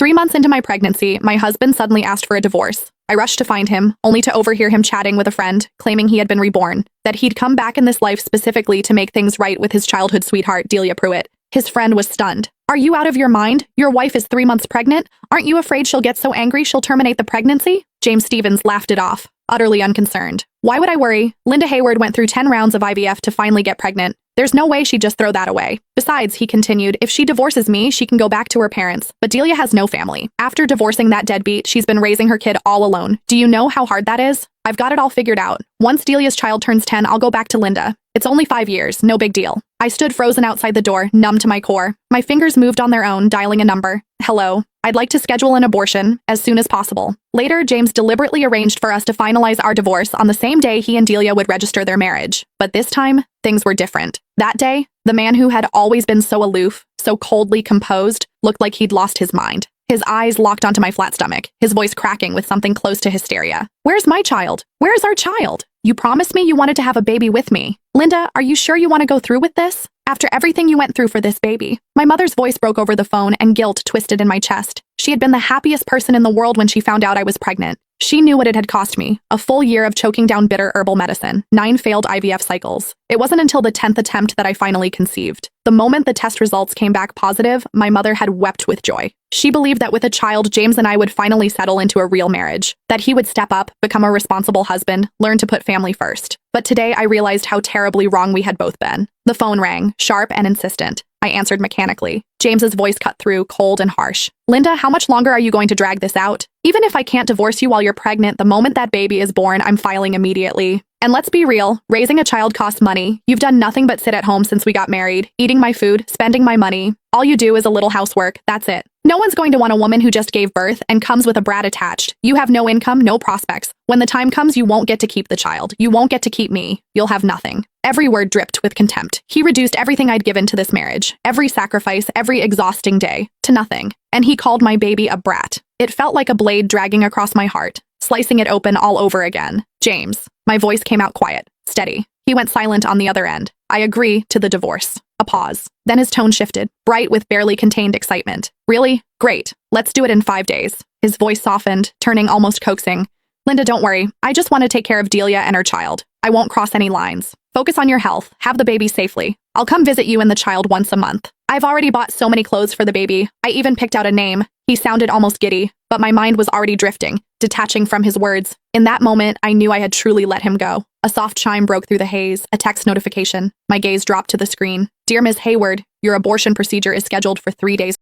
3 months into my pregnancy, my husband suddenly asked for a divorce. I rushed to find him, only to overhear him chatting with a friend, claiming he had been reborn, that he'd come back in this life specifically to make things right with his childhood sweetheart, Delia Pruitt. His friend was stunned. "Are you out of your mind? Your wife is 3 months pregnant? Aren't you afraid she'll get so angry she'll terminate the pregnancy?" James Stevens laughed it off, utterly unconcerned. "Why would I worry? Linda Hayward went through 10 rounds of IVF to finally get pregnant. There's no way she'd just throw that away. Besides," he continued, "if she divorces me, she can go back to her parents. But Delia has no family. After divorcing that deadbeat, she's been raising her kid all alone. Do you know how hard that is? I've got it all figured out. Once Delia's child turns 10, I'll go back to Linda. It's only 5 years, no big deal." I stood frozen outside the door, numb to my core. My fingers moved on their own, dialing a number. "Hello. I'd like to schedule an abortion as soon as possible." Later, James deliberately arranged for us to finalize our divorce on the same day he and Delia would register their marriage. But this time, things were different. That day, the man who had always been so aloof, so coldly composed, looked like he'd lost his mind. His eyes locked onto my flat stomach, his voice cracking with something close to hysteria. "Where's my child? Where's our child? You promised me you wanted to have a baby with me. Linda, are you sure you want to go through with this? After everything you went through for this baby?" My mother's voice broke over the phone and guilt twisted in my chest. She had been the happiest person in the world when she found out I was pregnant. She knew what it had cost me, a full year of choking down bitter herbal medicine, 9 failed IVF cycles. It wasn't until the 10th attempt that I finally conceived. The moment the test results came back positive, my mother had wept with joy. She believed that with a child, James and I would finally settle into a real marriage, that he would step up, become a responsible husband, learn to put family first. But today I realized how terribly wrong we had both been. The phone rang, sharp and insistent. I answered mechanically. James's voice cut through, cold and harsh. "Linda, how much longer are you going to drag this out? Even if I can't divorce you while you're pregnant, the moment that baby is born, I'm filing immediately. And let's be real, raising a child costs money. You've done nothing but sit at home since we got married, eating my food, spending my money. All you do is a little housework, that's it. No one's going to want a woman who just gave birth and comes with a brat attached. You have no income, no prospects. When the time comes, you won't get to keep the child. You won't get to keep me. You'll have nothing." Every word dripped with contempt. He reduced everything I'd given to this marriage, every sacrifice, every exhausting day, to nothing. And he called my baby a brat. It felt like a blade dragging across my heart, slicing it open all over again. "James." My voice came out quiet, steady. He went silent on the other end. "I agree to the divorce." A pause. Then his tone shifted, bright with barely contained excitement. "Really? Great. Let's do it in 5 days." His voice softened, turning almost coaxing. "Linda, don't worry. I just want to take care of Delia and her child. I won't cross any lines. Focus on your health. Have the baby safely. I'll come visit you and the child once a month. I've already bought so many clothes for the baby. I even picked out a name." He sounded almost giddy, but my mind was already drifting, detaching from his words. In that moment, I knew I had truly let him go. A soft chime broke through the haze, a text notification. My gaze dropped to the screen. "Dear Ms. Hayward, your abortion procedure is scheduled for 3 days."